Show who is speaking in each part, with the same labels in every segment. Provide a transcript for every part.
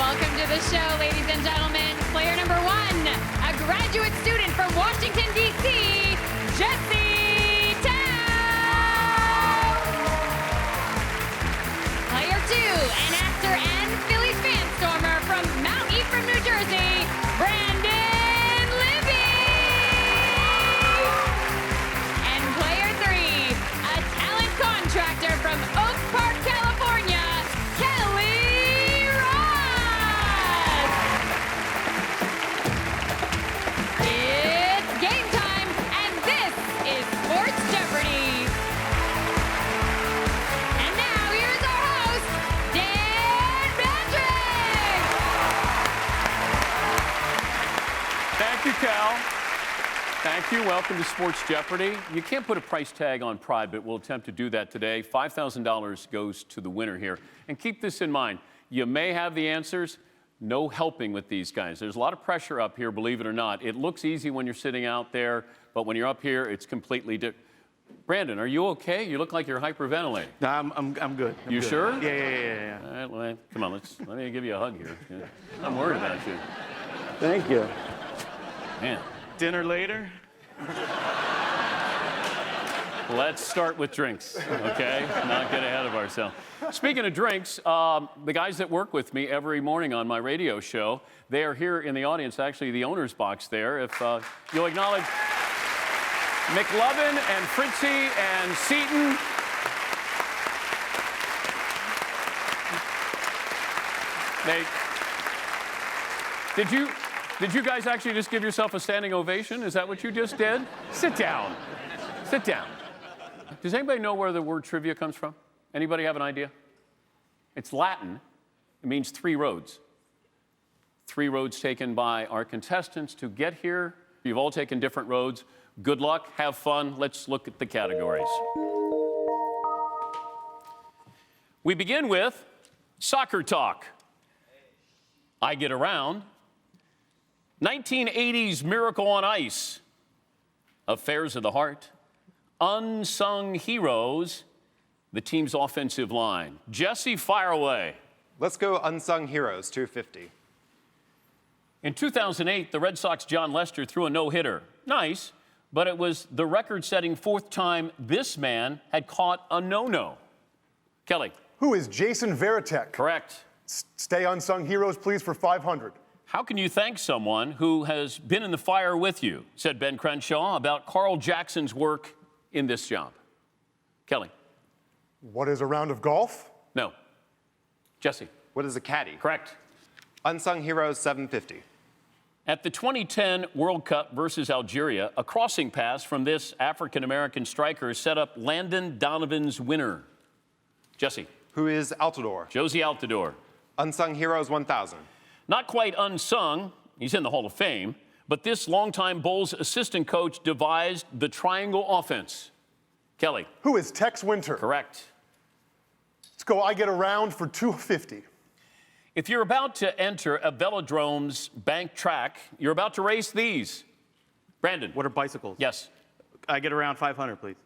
Speaker 1: Welcome to the show, ladies and gentlemen. Player number one, a graduate student from Washington, D.C., Jesse Town. Player two, an actor and Phillies fan stormer from Mount Ephraim, New Jersey, Brandon Libby. And player three, a talent contractor from Oak Park, California, Kelly Ross. It's game time, and this is Sports Jeopardy. And now here's our host, Dan Patrick.
Speaker 2: Thank you, Cal. Thank you. Welcome to Sports Jeopardy. You can't put a price tag on pride, but we'll attempt to do that today. $5,000 goes to the winner here. And keep this in mind. You may have the answers. No helping with these guys. There's a lot of pressure up here, believe it or not. It looks easy when you're sitting out there, but when you're up here, it's completely different. Brandon, are you okay? You look like you're hyperventilating.
Speaker 3: No, I'm good.
Speaker 2: You
Speaker 3: good.
Speaker 2: sure?
Speaker 3: Yeah.
Speaker 2: All right, well, come on, let me give you a hug here. Yeah. I'm worried about you.
Speaker 3: Thank you.
Speaker 2: Man.
Speaker 3: Dinner later?
Speaker 2: Let's start with drinks, okay? Not get ahead of ourselves. Speaking of drinks, the guys that work with me every morning on my radio show, they are here in the audience, actually the owner's box there. If you'll acknowledge McLovin and Fritzy and Seaton. Did you guys actually just give yourself a standing ovation? Is that what you just did? Sit down. Sit down. Does anybody know where the word trivia comes from? Anybody have an idea? It's Latin. It means three roads. Three roads taken by our contestants to get here. You've all taken different roads. Good luck. Have fun. Let's look at the categories. We begin with soccer talk. I get around. 1980s Miracle on Ice. Affairs of the Heart. Unsung Heroes. The team's offensive line. Jesse, fire away.
Speaker 4: Let's go Unsung Heroes, 250.
Speaker 2: In 2008, the Red Sox' John Lester threw a no-hitter. Nice, but it was the record-setting fourth time this man had caught a no-no. Kelly.
Speaker 5: Who is Jason Varitek?
Speaker 2: Correct.
Speaker 5: Stay Unsung Heroes, please, for 500.
Speaker 2: How can you thank someone who has been in the fire with you, said Ben Crenshaw about Carl Jackson's work in this job? Kelly.
Speaker 5: What is a round of golf?
Speaker 2: No. Jesse.
Speaker 4: What is a caddy?
Speaker 2: Correct.
Speaker 4: Unsung Heroes, 750.
Speaker 2: At the 2010 World Cup versus Algeria, a crossing pass from this African-American striker set up Landon Donovan's winner. Jesse.
Speaker 4: Who is Altidore?
Speaker 2: Josie Altidore.
Speaker 4: Unsung Heroes, 1,000.
Speaker 2: Not quite unsung, he's in the Hall of Fame, but this longtime Bulls assistant coach devised the triangle offense. Kelly.
Speaker 5: Who is Tex Winter?
Speaker 2: Correct.
Speaker 5: Let's go I get around for 250.
Speaker 2: If you're about to enter a velodrome's bank track, you're about to race these. Brandon.
Speaker 3: What are bicycles?
Speaker 2: Yes.
Speaker 3: I get around 500, please.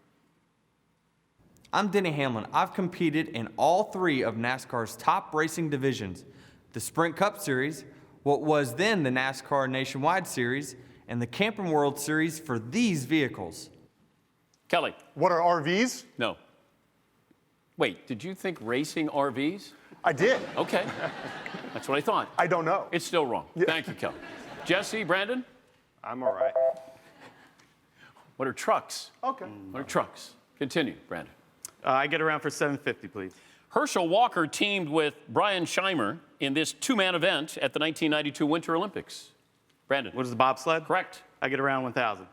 Speaker 6: I'm Denny Hamlin. I've competed in all three of NASCAR's top racing divisions. The Sprint Cup Series, what was then the NASCAR Nationwide Series, and the Camping World Series for these vehicles.
Speaker 2: Kelly.
Speaker 5: What are RVs?
Speaker 2: No. Wait, did you think racing RVs?
Speaker 5: I did.
Speaker 2: Okay. That's what I thought.
Speaker 5: I don't know.
Speaker 2: It's still wrong.
Speaker 5: Yeah.
Speaker 2: Thank you, Kelly. Jesse, Brandon?
Speaker 4: I'm all right.
Speaker 2: What are trucks?
Speaker 5: Okay.
Speaker 2: What are trucks? Continue, Brandon.
Speaker 3: I get around for 750, please.
Speaker 2: Herschel Walker teamed with Brian Scheimer in this two-man event at the 1992 Winter Olympics. Brandon.
Speaker 3: What is the bobsled?
Speaker 2: Correct.
Speaker 3: I get around 1,000.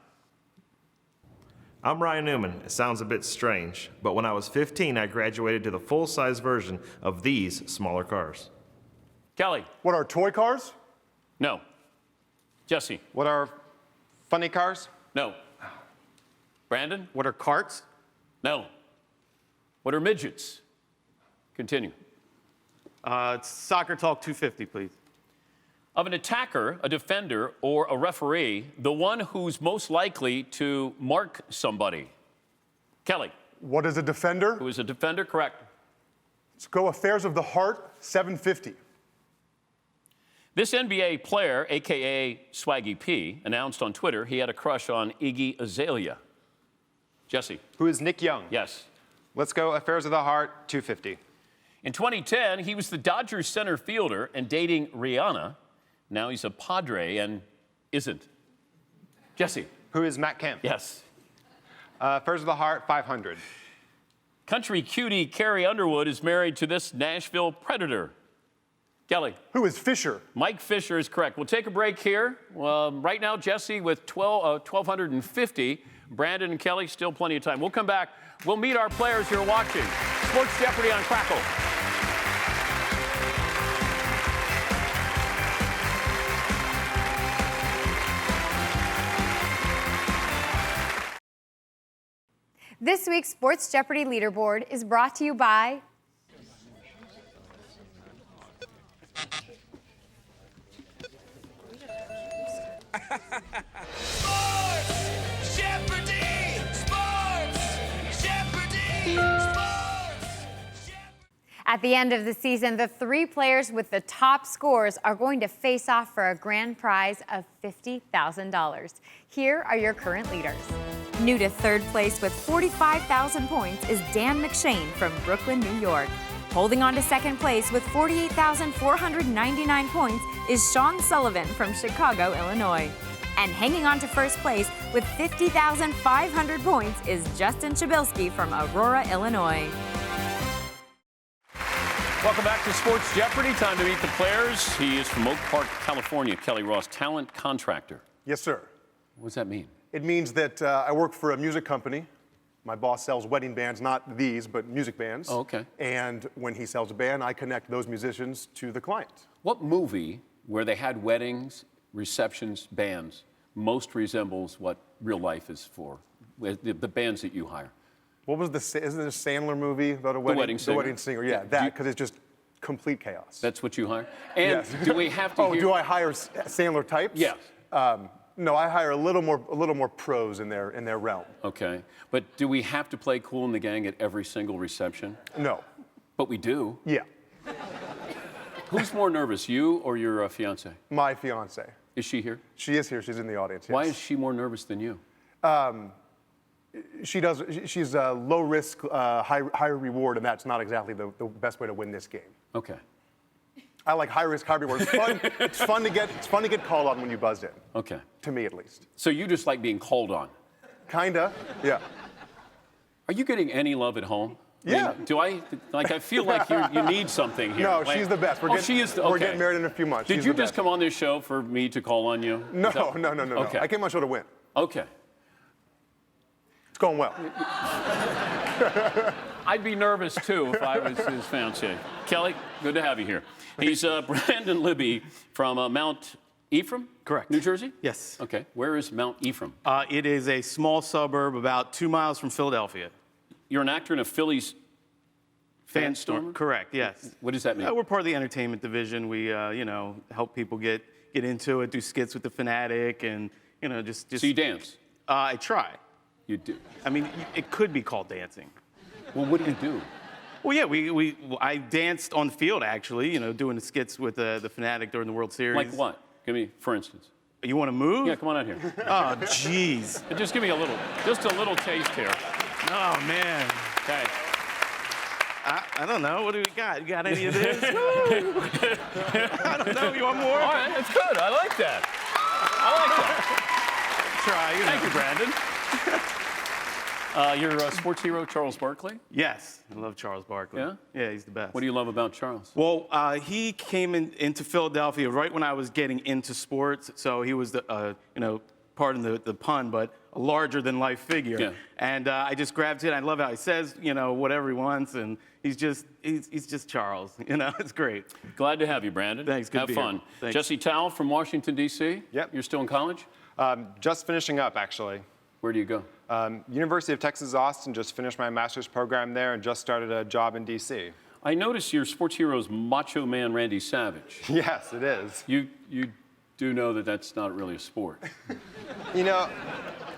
Speaker 7: I'm Ryan Newman. It sounds a bit strange, but when I was 15, I graduated to the full-size version of these smaller cars.
Speaker 2: Kelly.
Speaker 5: What are toy cars?
Speaker 2: No. Jesse.
Speaker 4: What are funny cars?
Speaker 2: No. Brandon.
Speaker 3: What are carts?
Speaker 2: No. What are midgets? Continue.
Speaker 3: Soccer talk, 250, please.
Speaker 2: Of an attacker, a defender, or a referee, the one who's most likely to mark somebody. Kelly.
Speaker 5: What is a defender?
Speaker 2: Who is a defender? Correct.
Speaker 5: Let's go affairs of the heart, 750.
Speaker 2: This NBA player, a.k.a. Swaggy P, announced on Twitter he had a crush on Iggy Azalea. Jesse.
Speaker 4: Who is Nick Young?
Speaker 2: Yes.
Speaker 4: Let's go Affairs of the Heart, 250.
Speaker 2: In 2010, he was the Dodgers center fielder and dating Rihanna. Now he's a Padre and isn't. Jesse.
Speaker 4: Who is Matt Kemp?
Speaker 2: Yes.
Speaker 4: Affairs of the Heart, 500.
Speaker 2: Country cutie Carrie Underwood is married to this Nashville Predator. Kelly.
Speaker 5: Who is Fisher?
Speaker 2: Mike Fisher is correct. We'll take a break here. Right now, Jesse with 1,250. Brandon and Kelly, still plenty of time. We'll come back. We'll meet our players who are watching. Sports Jeopardy on Crackle.
Speaker 1: This week's Sports Jeopardy leaderboard is brought to you by
Speaker 8: Sports Jeopardy! Sports Jeopardy! Sports Jeopardy!
Speaker 1: At the end of the season, the three players with the top scores are going to face off for a grand prize of $50,000. Here are your current leaders. New to third place with 45,000 points is Dan McShane from Brooklyn, New York. Holding on to second place with 48,499 points is Sean Sullivan from Chicago, Illinois. And hanging on to first place with 50,500 points is Justin Chabilsky from Aurora, Illinois.
Speaker 2: Welcome back to Sports Jeopardy. Time to meet the players. He is from Oak Park, California. Kelly Ross, talent contractor.
Speaker 5: Yes, sir.
Speaker 2: What does that mean?
Speaker 5: It means that I work for a music company. My boss sells wedding bands, not these, but music bands.
Speaker 2: Oh, okay.
Speaker 5: And when he sells a band, I connect those musicians to the client.
Speaker 2: What movie where they had weddings, receptions, bands most resembles what real life is for? The bands that you hire.
Speaker 5: What was isn't it a Sandler movie about a wedding?
Speaker 2: Wedding Singer.
Speaker 5: The Wedding Singer, yeah, that, because it's just complete chaos.
Speaker 2: That's what you hire? And
Speaker 5: Yes.
Speaker 2: do we have to hear...
Speaker 5: do I hire Sandler types?
Speaker 2: Yes.
Speaker 5: No, I hire a little more pros in their realm.
Speaker 2: Okay. But do we have to play Kool and the Gang at every single reception?
Speaker 5: No.
Speaker 2: But we do.
Speaker 5: Yeah.
Speaker 2: Who's more nervous, you or your fiance?
Speaker 5: My fiance.
Speaker 2: Is she here?
Speaker 5: She is here. She's in the audience. Yes.
Speaker 2: Why is she more nervous than you?
Speaker 5: She's a low risk, high reward, and that's not exactly the best way to win this game.
Speaker 2: Okay.
Speaker 5: I like high risk, high reward. It's fun. It's fun to get called on when you buzz in.
Speaker 2: Okay.
Speaker 5: To me, at least.
Speaker 2: So you just like being called on?
Speaker 5: Kinda. Yeah.
Speaker 2: Are you getting any love at home?
Speaker 5: Yeah.
Speaker 2: I feel like you need something here.
Speaker 5: No,
Speaker 2: Like-
Speaker 5: she's the best.
Speaker 2: she is.
Speaker 5: We're
Speaker 2: Okay.
Speaker 5: getting married in a few months.
Speaker 2: Did
Speaker 5: She's
Speaker 2: you
Speaker 5: the
Speaker 2: just
Speaker 5: best.
Speaker 2: come on this show for me to call on you?
Speaker 5: No.
Speaker 2: Okay.
Speaker 5: I came on show to win.
Speaker 2: Okay.
Speaker 5: It's going well.
Speaker 2: I'd be nervous too if I was his fiancée. Kelly, good to have you here. He's Brandon Libby from Mount Ephraim?
Speaker 3: Correct.
Speaker 2: New Jersey?
Speaker 3: Yes.
Speaker 2: Okay. Where is Mount Ephraim?
Speaker 3: It is a small suburb about 2 miles from Philadelphia.
Speaker 2: You're an actor in a Phillies fan storm?
Speaker 3: Correct, yes.
Speaker 2: What does that mean?
Speaker 3: We're part of the entertainment division. We, help people get into it, do skits with the Fanatic, and, just...
Speaker 2: So you dance?
Speaker 3: I try.
Speaker 2: You do?
Speaker 3: I mean, it could be called dancing.
Speaker 2: Well, what do you do?
Speaker 3: Well, yeah, I danced on the field, actually, doing the skits with the Fanatic during the World Series.
Speaker 2: Like what? Give me, for instance.
Speaker 3: You want to move?
Speaker 2: Yeah, come on out here.
Speaker 3: Oh, jeez.
Speaker 2: Just give me just a little taste here.
Speaker 3: Oh, man.
Speaker 2: Okay.
Speaker 3: I don't know. What do we got? You got any of this? I don't know. You want more?
Speaker 2: All right, that's good. I like that.
Speaker 3: Try.
Speaker 2: Thank you, Brandon. Your sports hero, Charles Barkley?
Speaker 3: Yes, I love Charles Barkley.
Speaker 2: Yeah?
Speaker 3: Yeah, he's the best.
Speaker 2: What do you love about Charles?
Speaker 3: Well, he came into Philadelphia right when I was getting into sports, so he was the, pardon the pun, but a larger than life figure.
Speaker 2: Yeah.
Speaker 3: And I just grabbed it. I love how he says, whatever he wants, and he's just Charles. It's great.
Speaker 2: Glad to have you, Brandon.
Speaker 3: Thanks, good
Speaker 2: have
Speaker 3: to be
Speaker 2: fun.
Speaker 3: here. Thanks.
Speaker 2: Jesse Towle from Washington, D.C.
Speaker 4: Yep.
Speaker 2: You're still in college?
Speaker 4: Just finishing up, actually.
Speaker 2: Where do you go?
Speaker 4: University of Texas, Austin, just finished my master's program there and just started a job in D.C.
Speaker 2: I notice your sports hero is Macho Man Randy Savage.
Speaker 4: Yes, it is.
Speaker 2: You do know that that's not really a sport.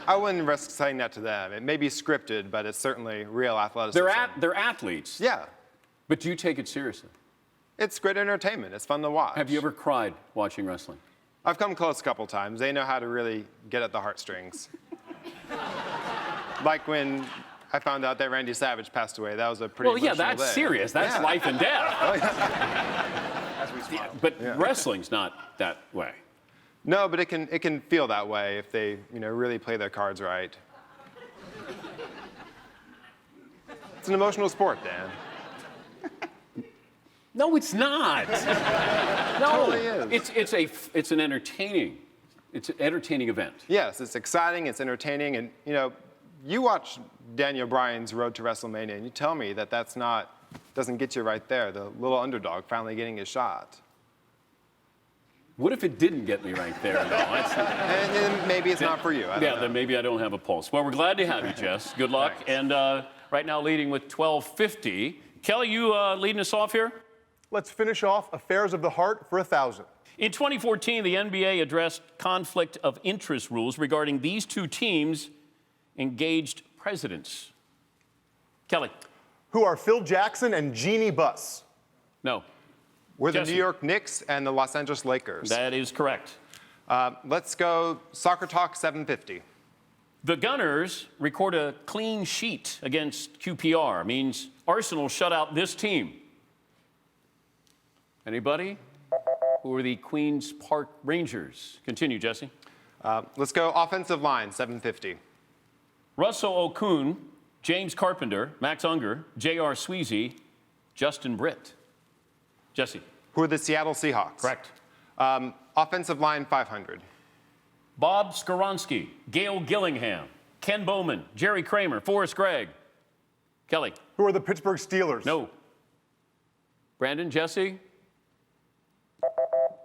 Speaker 4: I wouldn't risk saying that to them. It may be scripted, but it's certainly real athleticism.
Speaker 2: They're athletes.
Speaker 4: Yeah.
Speaker 2: But do you take it seriously?
Speaker 4: It's great entertainment. It's fun to watch.
Speaker 2: Have you ever cried watching wrestling?
Speaker 4: I've come close a couple times. They know how to really get at the heartstrings. Like when I found out that Randy Savage passed away. That was a pretty
Speaker 2: Well, yeah,
Speaker 4: emotional
Speaker 2: that's
Speaker 4: day.
Speaker 2: serious. That's
Speaker 4: Yeah.
Speaker 2: life and death.
Speaker 4: Oh, yeah.
Speaker 2: But wrestling's not that way.
Speaker 4: No, but it can feel that way if they really play their cards right. It's an emotional sport, Dan.
Speaker 2: No, it's not. No,
Speaker 4: totally is.
Speaker 2: It's an entertaining event.
Speaker 4: Yes, it's exciting, it's entertaining, and you watch Daniel Bryan's Road to WrestleMania, and you tell me that doesn't get you right there. The little underdog finally getting his shot.
Speaker 2: What if it didn't get me right there? No,
Speaker 4: And then maybe it's not for you. I don't know.
Speaker 2: then maybe I don't have a pulse. Well, we're glad to have you, Jess. Good luck.
Speaker 4: Thanks.
Speaker 2: And right now leading with 1250. Kelly, you leading us off here?
Speaker 5: Let's finish off Affairs of the Heart for 1,000.
Speaker 2: In 2014, the NBA addressed conflict of interest rules regarding these two teams' engaged presidents. Kelly.
Speaker 5: Who are Phil Jackson and Jeannie Buss?
Speaker 2: No.
Speaker 4: We're the
Speaker 2: Jesse.
Speaker 4: New York Knicks and the Los Angeles Lakers.
Speaker 2: That is correct.
Speaker 4: Let's go Soccer Talk 750.
Speaker 2: The Gunners record a clean sheet against QPR. Means Arsenal shut out this team. Anybody? Who are the Queen's Park Rangers? Continue, Jesse.
Speaker 4: Let's go Offensive Line 750.
Speaker 2: Russell Okun, James Carpenter, Max Unger, J.R. Sweezy, Justin Britt. Jesse.
Speaker 4: Who are the Seattle Seahawks?
Speaker 2: Correct.
Speaker 4: Offensive Line 500.
Speaker 2: Bob Skoronski, Gail Gillingham, Ken Bowman, Jerry Kramer, Forrest Gregg. Kelly.
Speaker 5: Who are the Pittsburgh Steelers?
Speaker 2: No. Brandon, Jesse.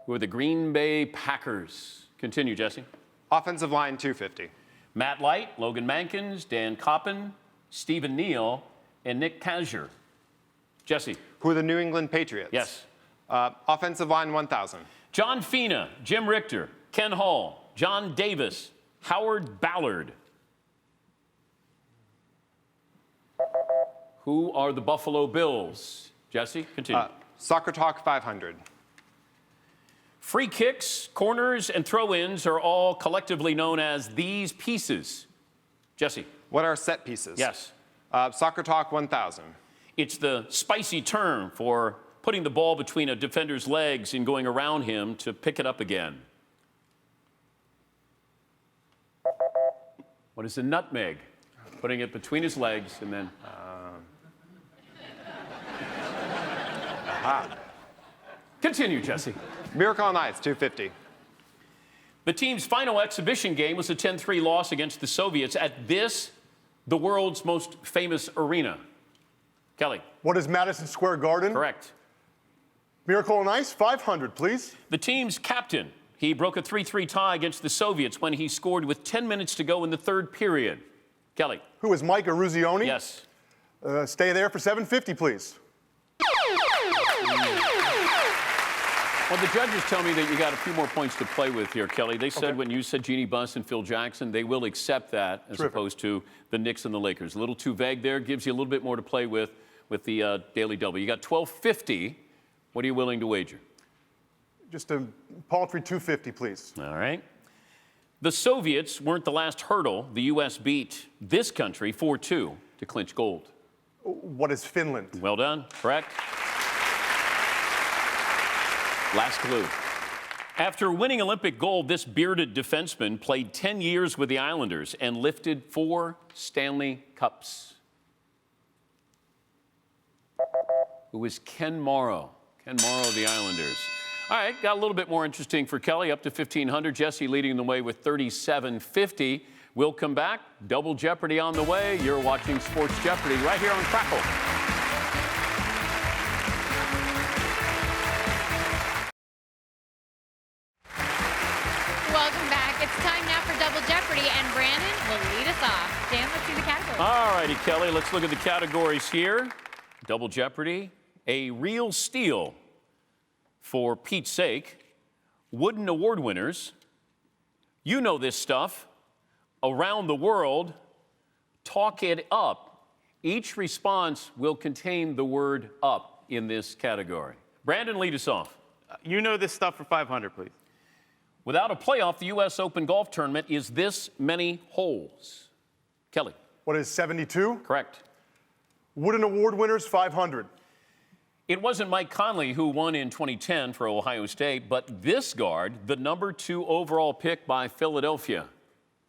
Speaker 2: Who are the Green Bay Packers? Continue, Jesse.
Speaker 4: Offensive Line 250.
Speaker 2: Matt Light, Logan Mankins, Dan Coppin, Stephen Neal, and Nick Kazur. Jesse.
Speaker 4: Who are the New England Patriots?
Speaker 2: Yes.
Speaker 4: Offensive Line 1000.
Speaker 2: John Fina, Jim Richter, Ken Hall, John Davis, Howard Ballard. Who are the Buffalo Bills? Jesse, continue.
Speaker 4: Soccer Talk 500.
Speaker 2: Free kicks, corners, and throw-ins are all collectively known as these pieces. Jesse.
Speaker 4: What are set pieces?
Speaker 2: Yes.
Speaker 4: Soccer Talk 1000.
Speaker 2: It's the spicy term for putting the ball between a defender's legs and going around him to pick it up again. What is a nutmeg? Putting it between his legs and then... Continue, Jesse.
Speaker 4: Miracle on Ice 250.
Speaker 2: The team's final exhibition game was a 10-3 loss against the Soviets at the world's most famous arena. Kelly.
Speaker 5: What is Madison Square Garden?
Speaker 2: Correct.
Speaker 5: Miracle on Ice 500, please.
Speaker 2: The team's captain. He broke a 3-3 tie against the Soviets when he scored with 10 minutes to go in the third period. Kelly.
Speaker 5: Who is Mike Eruzione?
Speaker 2: Yes.
Speaker 5: Stay there for 750, please.
Speaker 2: Well, the judges tell me that you got a few more points to play with here, Kelly. They said when you said Jeannie Buss and Phil Jackson, they will accept that as opposed to the Knicks and the Lakers. A little too vague there. Gives you a little bit more to play with the Daily Double. You got 1250. What are you willing to wager?
Speaker 5: Just a paltry 250, please.
Speaker 2: All right. The Soviets weren't the last hurdle. The U.S. beat this country 4-2 to clinch gold.
Speaker 5: What is Finland?
Speaker 2: Well done. Correct. Last clue. After winning Olympic gold, this bearded defenseman played 10 years with the Islanders and lifted 4 Stanley Cups. Who was Ken Morrow? Ken Morrow of the Islanders. All right, got a little bit more interesting for Kelly, up to 1,500. Jesse leading the way with 3,750. We'll come back. Double Jeopardy on the way. You're watching Sports Jeopardy right here on Crackle.
Speaker 1: Welcome back. It's time now for Double Jeopardy, and Brandon will lead us off. Dan, let's see the categories.
Speaker 2: All righty, Kelly, let's look at the categories here. Double Jeopardy, a real steal for Pete's sake, Wooden Award winners, you know this stuff, around the world, talk it up. Each response will contain the word up in this category. Brandon, lead us off.
Speaker 3: You know this stuff for 500, please.
Speaker 2: Without a playoff, the U.S. Open golf tournament is this many holes. Kelly.
Speaker 5: What is 72?
Speaker 2: Correct.
Speaker 5: Wooden Award winners, 500.
Speaker 2: It wasn't Mike Conley who won in 2010 for Ohio State, but this guard, the number 2 overall pick by Philadelphia.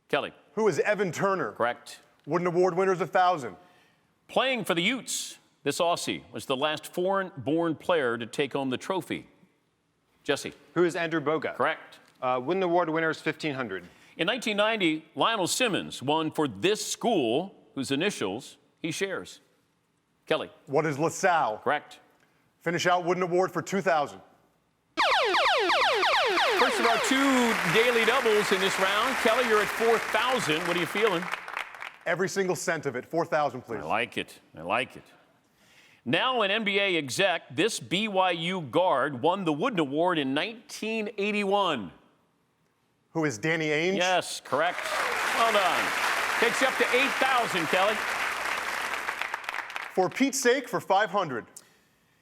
Speaker 2: Kelly.
Speaker 5: Who is Evan Turner?
Speaker 2: Correct.
Speaker 5: Wooden Award winners, 1,000.
Speaker 2: Playing for the Utes, this Aussie was the last foreign-born player to take home the trophy. Jesse.
Speaker 4: Who is Andrew Bogut?
Speaker 2: Correct.
Speaker 4: Wooden Award winners, 1,500.
Speaker 2: In 1990, Lionel Simmons won for this school, whose initials he shares. Kelly.
Speaker 5: What is LaSalle?
Speaker 2: Correct.
Speaker 5: Finish out Wooden Award for 2,000.
Speaker 2: First of our 2 daily doubles in this round. Kelly, you're at 4,000. What are you feeling?
Speaker 5: Every single cent of it, 4,000, please.
Speaker 2: I like it. I like it. Now an NBA exec, this BYU guard won the Wooden Award in 1981.
Speaker 5: Who is Danny Ainge?
Speaker 2: Yes, correct. Well done. Takes you up to 8,000, Kelly.
Speaker 5: For Pete's sake, for 500.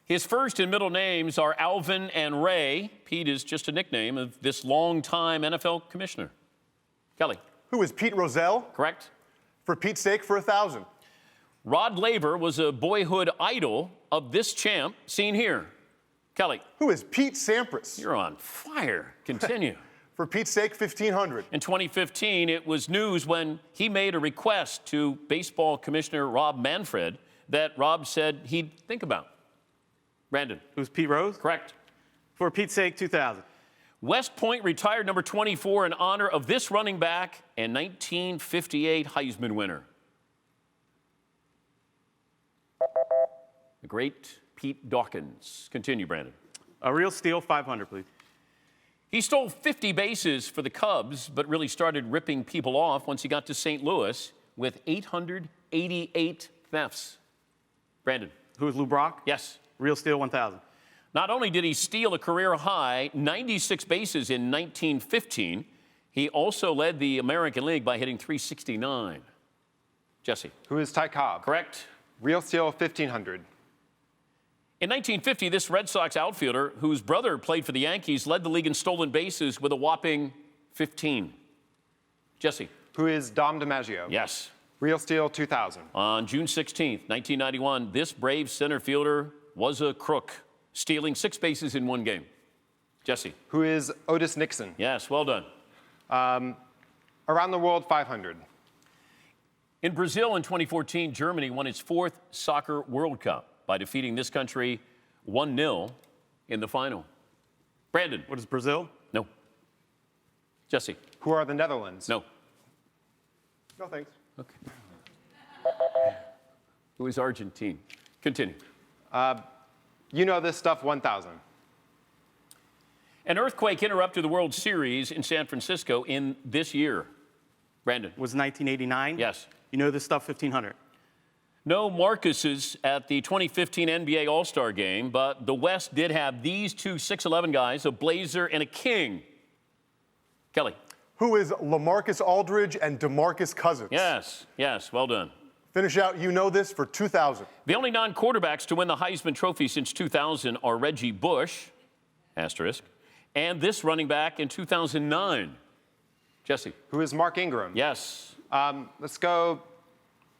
Speaker 2: His first and middle names are Alvin and Ray. Pete is just a nickname of this longtime NFL commissioner. Kelly.
Speaker 5: Who is Pete Rozelle?
Speaker 2: Correct.
Speaker 5: For Pete's sake, for 1,000.
Speaker 2: Rod Laver was a boyhood idol of this champ, seen here. Kelly.
Speaker 5: Who is Pete Sampras?
Speaker 2: You're on fire. Continue.
Speaker 5: For Pete's sake, 1,500.
Speaker 2: In 2015, it was news when he made a request to baseball commissioner Rob Manfred that Rob said he'd think about. Brandon.
Speaker 3: Who's Pete Rose?
Speaker 2: Correct.
Speaker 3: For Pete's sake, 2,000.
Speaker 2: West Point retired number 24 in honor of this running back and 1958 Heisman winner. The great Pete Dawkins. Continue, Brandon.
Speaker 3: A real steal, 500, please.
Speaker 2: He stole 50 bases for the Cubs, but really started ripping people off once he got to St. Louis with 888 thefts. Brandon.
Speaker 3: Who is Lou Brock?
Speaker 2: Yes.
Speaker 3: Real steal, 1,000.
Speaker 2: Not only did he steal a career high 96 bases in 1915, he also led the American League by hitting 369. Jesse.
Speaker 4: Who is Ty Cobb?
Speaker 2: Correct.
Speaker 4: Real steal, 1,500.
Speaker 2: In 1950, this Red Sox outfielder, whose brother played for the Yankees, led the league in stolen bases with a whopping 15. Jesse.
Speaker 4: Who is Dom DiMaggio?
Speaker 2: Yes.
Speaker 4: Real steal, 2,000.
Speaker 2: On June 16th, 1991, this brave center fielder was a crook, stealing 6 bases in one game. Jesse.
Speaker 4: Who is Otis Nixon?
Speaker 2: Yes, well done.
Speaker 4: Around the world, 500.
Speaker 2: In Brazil in 2014, Germany won its 4th Soccer World Cup by defeating this country 1-0 in the final. Brandon.
Speaker 3: What is Brazil?
Speaker 2: No. Jesse.
Speaker 4: Who are the Netherlands?
Speaker 2: No.
Speaker 5: No, thanks.
Speaker 2: Okay. Who is Argentine? Continue.
Speaker 4: You know this stuff, 1,000.
Speaker 2: An earthquake interrupted the World Series in San Francisco in this year. Brandon.
Speaker 3: Was 1989?
Speaker 2: Yes.
Speaker 3: You know this stuff, 1,500.
Speaker 2: No Marcuses at the 2015 NBA All-Star Game, but the West did have these 2 6'11 guys, a Blazer and a King. Kelly.
Speaker 5: Who is LaMarcus Aldridge and DeMarcus Cousins?
Speaker 2: Yes, well done.
Speaker 5: Finish out, you know this, for 2,000.
Speaker 2: The only non-quarterbacks to win the Heisman Trophy since 2000 are Reggie Bush, asterisk, and this running back in 2009. Jesse.
Speaker 4: Who is Mark Ingram?
Speaker 2: Yes.
Speaker 4: Let's go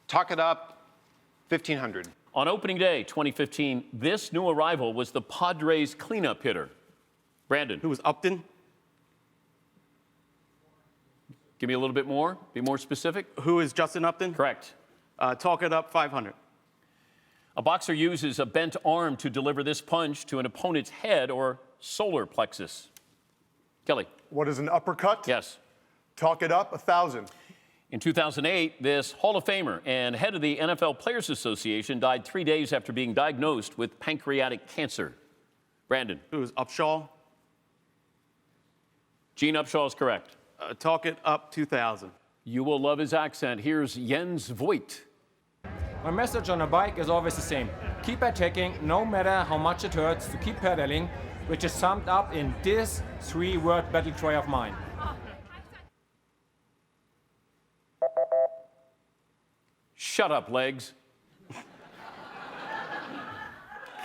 Speaker 4: talk it up, 1,500.
Speaker 2: On opening day, 2015, this new arrival was the Padres cleanup hitter. Brandon.
Speaker 3: Who was Upton?
Speaker 2: Give me a little bit more. Be more specific.
Speaker 3: Who is Justin Upton?
Speaker 2: Correct.
Speaker 3: Talk it up, 500.
Speaker 2: A boxer uses a bent arm to deliver this punch to an opponent's head or solar plexus. Kelly.
Speaker 5: What is an uppercut?
Speaker 2: Yes.
Speaker 5: Talk it up, 1,000.
Speaker 2: In 2008, this Hall of Famer and head of the NFL Players Association died 3 days after being diagnosed with pancreatic cancer. Brandon.
Speaker 3: Who is Upshaw?
Speaker 2: Gene Upshaw is correct.
Speaker 3: Talk it up, 2,000.
Speaker 2: You will love his accent. Here's Jens Voigt.
Speaker 9: My message on a bike is always the same. Keep attacking, no matter how much it hurts to keep pedaling, which is summed up in this 3-word battle cry of mine.
Speaker 2: Shut up, legs.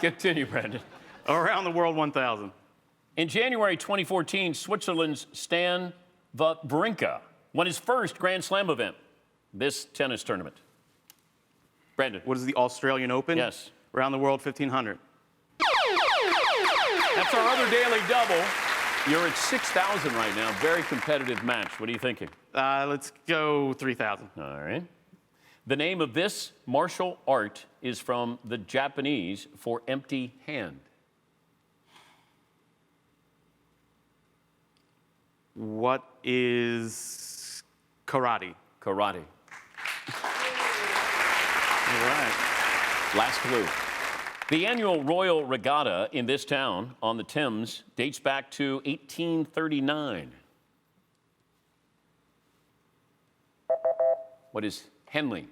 Speaker 2: Continue, Brandon.
Speaker 3: Around the World 1000.
Speaker 2: In January 2014, Switzerland's Stan Wawrinka won his first Grand Slam event, this tennis tournament. Brandon.
Speaker 3: What is the Australian Open?
Speaker 2: Yes.
Speaker 3: Around the World 1500.
Speaker 2: That's our other daily double. You're at 6,000 right now. Very competitive match. What are you thinking?
Speaker 3: Let's go 3,000.
Speaker 2: All right. The name of this martial art is from the Japanese for empty hand.
Speaker 3: What is karate?
Speaker 2: Karate.
Speaker 3: All right.
Speaker 2: Last clue. The annual Royal Regatta in this town on the Thames dates back to 1839. What is Henley?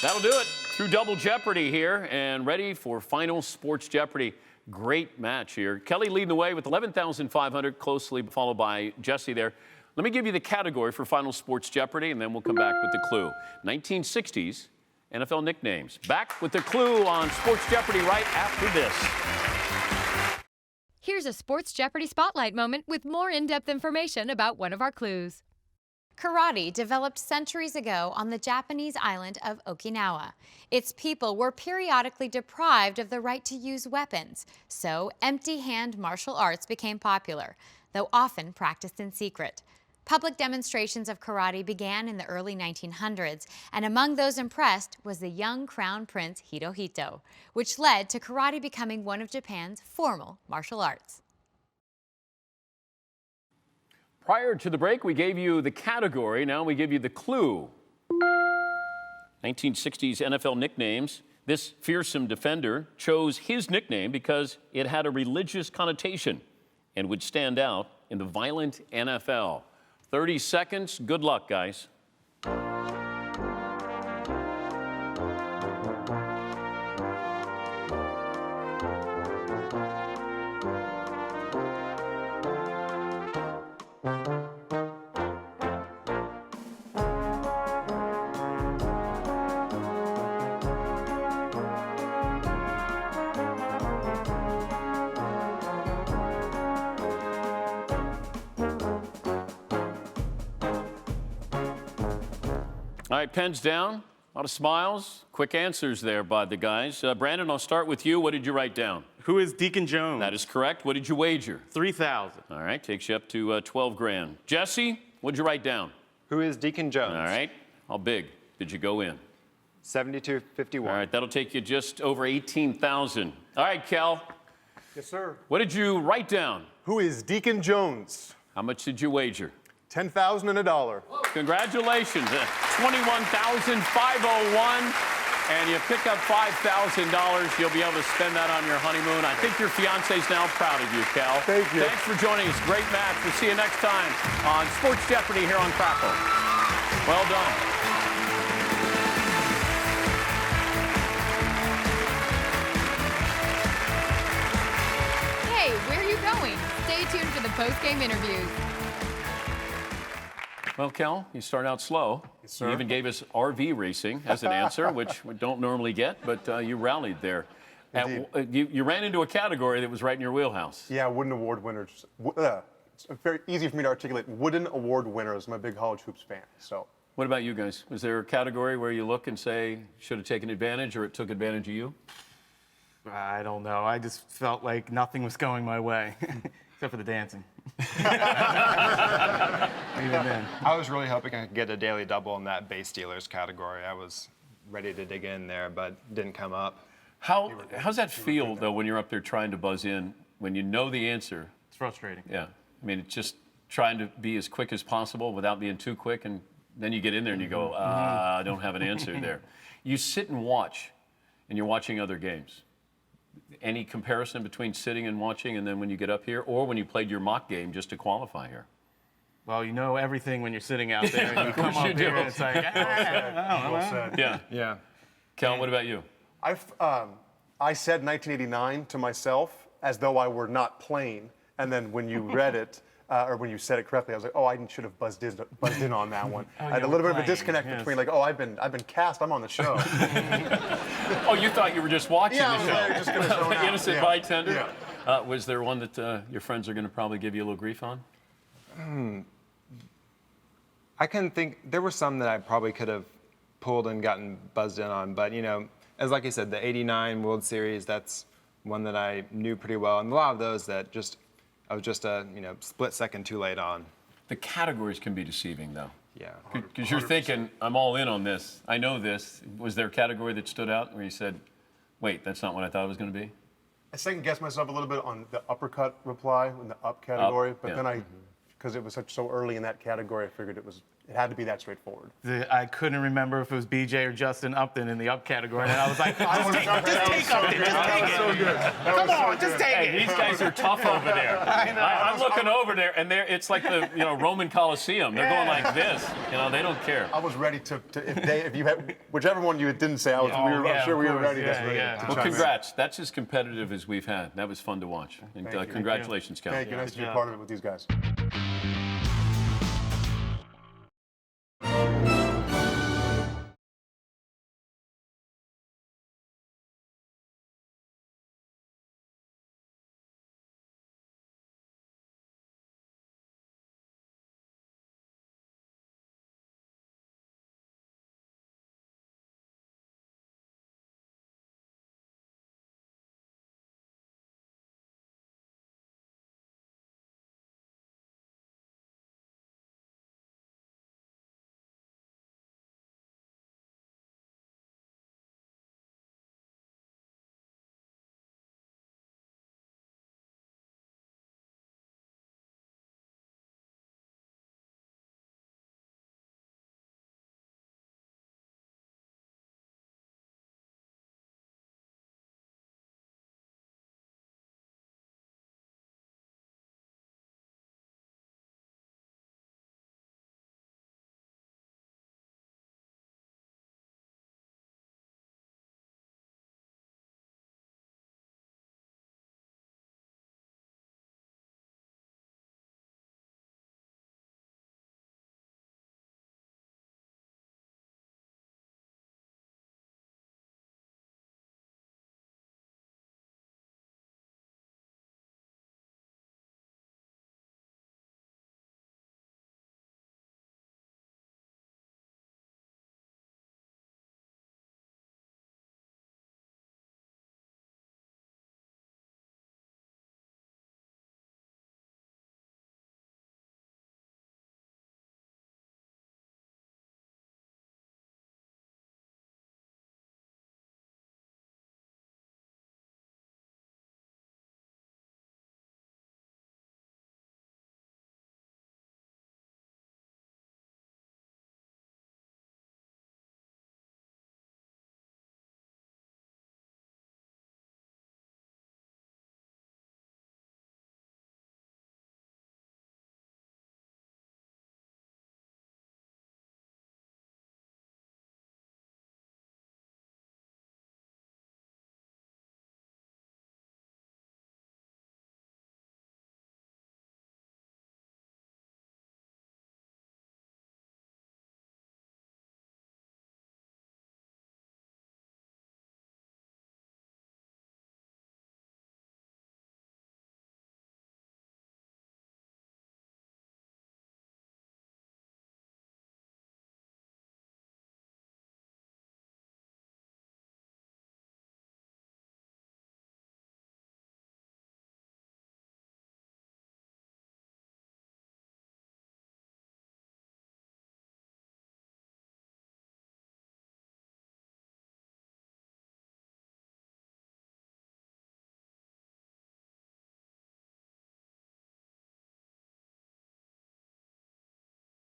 Speaker 2: That'll do it. Through Double Jeopardy here and ready for Final Sports Jeopardy. Great match here. Kelly leading the way with 11,500, closely followed by Jesse there. Let me give you the category for Final Sports Jeopardy, and then we'll come back with the clue. 1960s NFL nicknames. Back with the clue on Sports Jeopardy right after this.
Speaker 10: Here's a Sports Jeopardy spotlight moment with more in-depth information about one of our clues.
Speaker 1: Karate developed centuries ago on the Japanese island of Okinawa. Its people were periodically deprived of the right to use weapons, so empty-hand martial arts became popular, though often practiced in secret. Public demonstrations of karate began in the early 1900s, and among those impressed was the young Crown Prince Hirohito, which led to karate becoming one of Japan's formal martial arts.
Speaker 2: Prior to the break, we gave you the category. Now we give you the clue. 1960s NFL nicknames. This fearsome defender chose his nickname because it had a religious connotation and would stand out in the violent NFL. 30 seconds. Good luck, guys. All right, pens down. A lot of smiles. Quick answers there by the guys. Brandon, I'll start with you. What did you write down?
Speaker 3: Who is Deacon Jones?
Speaker 2: That is correct. What did you wager?
Speaker 3: 3,000.
Speaker 2: All right, takes you up to 12 grand. Jesse, what did you write down?
Speaker 4: Who is Deacon Jones?
Speaker 2: All right. How big did you go in?
Speaker 4: 7251.
Speaker 2: All right, that'll take you just over 18,000. All right, Kel.
Speaker 5: Yes, sir.
Speaker 2: What did you write down?
Speaker 5: Who is Deacon Jones?
Speaker 2: How much did you wager?
Speaker 5: $10,000 and $1.
Speaker 2: Congratulations. 21,501. And you pick up $5,000. You'll be able to spend that on your honeymoon. I think your fiance's now proud of you, Cal.
Speaker 5: Thank you.
Speaker 2: Thanks for joining us. Great match. We'll see you next time on Sports Jeopardy here on Crackle. Well done.
Speaker 10: Hey, where are you going? Stay tuned for the post-game interviews.
Speaker 2: Well, Cal, you start out slow.
Speaker 5: Yes, sir.
Speaker 2: You even gave us RV racing as an answer, which we don't normally get, but you rallied there. You ran into a category that was right in your wheelhouse.
Speaker 5: Yeah, Wooden Award winners. It's very easy for me to articulate. Wooden Award winners. I'm a big college hoops fan, so.
Speaker 2: What about you guys? Was there a category where you look and say, should have taken advantage, or it took advantage of you?
Speaker 3: I don't know. I just felt like nothing was going my way, except for the dancing. Even then.
Speaker 4: I was really hoping I could get a daily double in that base dealers category. I was ready to dig in there, but didn't come up.
Speaker 2: How's that feel, though, when you're up there trying to buzz in, when you know the answer?
Speaker 3: It's frustrating.
Speaker 2: Yeah. I mean, it's just trying to be as quick as possible without being too quick, and then you get in there and you go, I don't have an answer there. You sit and watch, and you're watching other games. Any comparison between sitting and watching and then when you get up here, or when you played your mock game just to qualify here?
Speaker 3: Well, you know everything when you're sitting out there and you
Speaker 2: Of
Speaker 3: come
Speaker 2: course
Speaker 3: up
Speaker 2: you
Speaker 3: here
Speaker 2: do.
Speaker 3: and it's like,
Speaker 5: Well said.
Speaker 2: Yeah.
Speaker 4: Yeah.
Speaker 2: Kel, what about you?
Speaker 5: I said 1989 to myself as though I were not playing, and then when you read it, or when you said it correctly, I was like, oh, I should have buzzed in on that one. I had a little bit of a disconnect between like, oh, I've been cast, I'm on the show.
Speaker 2: Oh, you thought you were just watching
Speaker 5: Yeah,
Speaker 2: the
Speaker 5: I
Speaker 2: show?
Speaker 5: was just gonna zone out.
Speaker 2: Innocent
Speaker 5: Yeah.
Speaker 2: bytender?
Speaker 5: Yeah.
Speaker 2: Was there one that your friends are going to probably give you a little grief on?
Speaker 4: I couldn't think. There were some that I probably could have pulled and gotten buzzed in on, but as like you said, the '89 World Series, that's one that I knew pretty well, and a lot of those that I was just a split second too late on.
Speaker 2: The categories can be deceiving, though.
Speaker 4: Yeah.
Speaker 2: Because you're thinking, I'm all in on this. I know this. Was there a category that stood out where you said, wait, that's not what I thought it was going to be?
Speaker 5: I second-guessed myself a little bit on the uppercut reply in the up category, but
Speaker 2: yeah.
Speaker 5: then because it was so early in that category, I figured it had to be that straightforward.
Speaker 3: I couldn't remember if it was BJ or Justin Upton in the up category, and I was like, just take Upton, just take it.
Speaker 5: So good.
Speaker 3: Come on, just take
Speaker 2: Hey,
Speaker 3: it.
Speaker 2: these guys are tough over there. I'm looking over there, and it's like the Roman Coliseum. They're going like this. They don't care.
Speaker 5: I was ready to if you had whichever one you didn't say, I'm sure we were ready to
Speaker 2: Well,
Speaker 5: chime in.
Speaker 2: congrats. That's as competitive as we've had. That was fun to watch. And
Speaker 5: Thank you.
Speaker 2: congratulations, Cal.
Speaker 5: Thank you. Nice to be a part of it with these guys.